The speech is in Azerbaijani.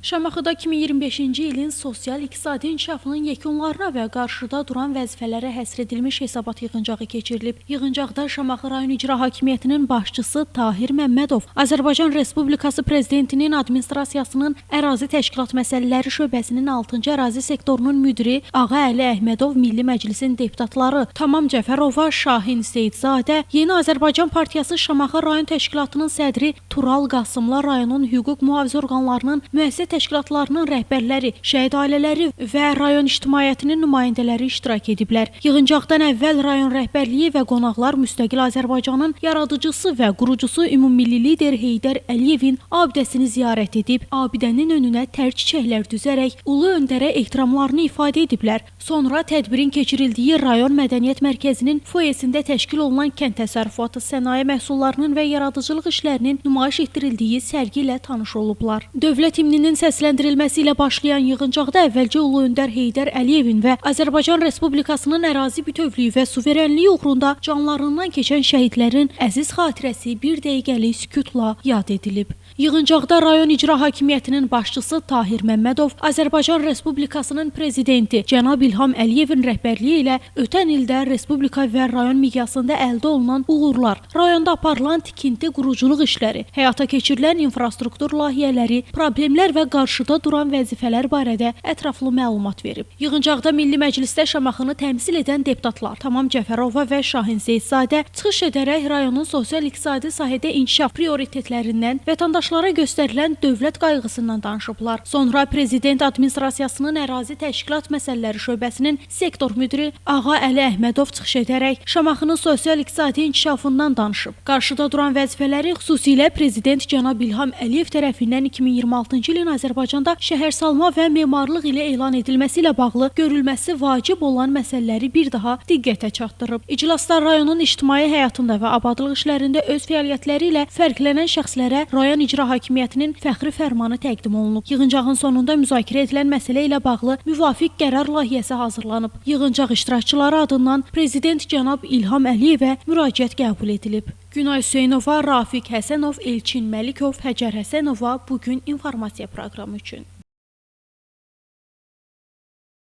Şamaxıda 2025-ci ilin sosial-iqtisadi inkişafının yekunlarına və qarşıda duran vəzifələrə həsr edilmiş hesabat yığıncağı keçirilib. Yığıncaqda Şamaxı rayon icra hakimiyyətinin başçısı Tahir Məmmədov, Azərbaycan Respublikası Prezidentinin Administrasiyasının ərazi təşkilat məsələləri şöbəsinin 6-cı ərazi sektorunun müdiri Ağa Əli Əhmədov, Milli Məclisin deputatları Tamam Cəfərova, Şahin Seyidzadə, Yeni Azərbaycan Partiyası Şamaxı rayon təşkilatının sədri Tural Qasımla, rayonun hüquq mühafizə orqanlarının müəssisə təşkilatlarının rəhbərləri, şəhid ailələri və rayon ictimaiyyətinin nümayəndələri iştirak ediblər. Yığıncaqdan əvvəl rayon rəhbərliyi və qonaqlar müstəqil Azərbaycanın yaradıcısı və qurucusu ümummilli lider Heydər Əliyevin abidəsini ziyarət edib, abidənin önünə tər çiçəklər düzərək ulu öndərə ehtiramlarını ifadə ediblər. Sonra tədbirin keçirildiyi rayon mədəniyyət mərkəzinin foyesində təşkil olunan kənd təsərrüfatı, sənaye məhsullarının və yaradıcılıq işlərinin nümayiş etdirildiyi sərgi ilə tanış olublar. Dövlət himninin səsləndirilməsi ilə başlayan yığıncaqda əvvəlcə Ulu Öndər Heydər Əliyevin və Azərbaycan Respublikasının ərazi bütövlüyü və suverenliyi uğrunda canlarından keçən şəhidlərin əziz xatirəsi bir dəqiqəlik sükutla yad edilib. Yığıncaqda rayon icra hakimiyyətinin başçısı Tahir Məmmədov, Azərbaycan Respublikasının prezidenti cənab İlham Əliyevin rəhbərliyi ilə ötən ildə respublika və rayon miqyasında əldə olunan uğurlar, rayonda aparılan tikinti, quruculuq işləri, həyata keçirilən infrastruktur layihələri, problemlər və qarşıda duran vəzifələr barədə ətraflı məlumat verib. Yığıncaqda Milli Məclisdə Şamaxını təmsil edən deputatlar Tamam Cəfərova və Şahin Seyidzadə çıxış edərək rayonun sosial-iqtisadi sahədə inkişaf prioritetlərindən, vətəndaşlara göstərilən dövlət qayğısından danışıblar. Sonra Prezident Administrasiyasının ərazi təşkilat məsələləri şöbəsinin sektor müdiri Ağa Əli Əhmədov çıxış edərək Şamaxının sosial-iqtisadi inkişafından danışıb. Qarşıda duran vəzifələri xüsusilə Prezident cənab İlham Əliyev tərəfindən 2026-cı ilin Azərbaycanda şəhərsalma və memarlıq ilə elan edilməsi ilə bağlı görülməsi vacib olan məsələləri bir daha diqqətə çatdırıb. İclaslar rayonun ictimai həyatında və abadlıq işlərində öz fəaliyyətləri ilə fərqlənən şəxslərə rayon icra hakimiyyətinin fəxri fərmanı təqdim olunub. Yığıncağın sonunda müzakirə edilən məsələ ilə bağlı müvafiq qərar layihəsi hazırlanıb. Yığıncaq iştirakçıları adından Prezident cənab İlham Əliyevə müraciət qəbul edilib. Günay Hüseynova, Rafiq Həsənov, Elçin Məlikov, Həcər Həsənova bugün informasiya proqramı üçün.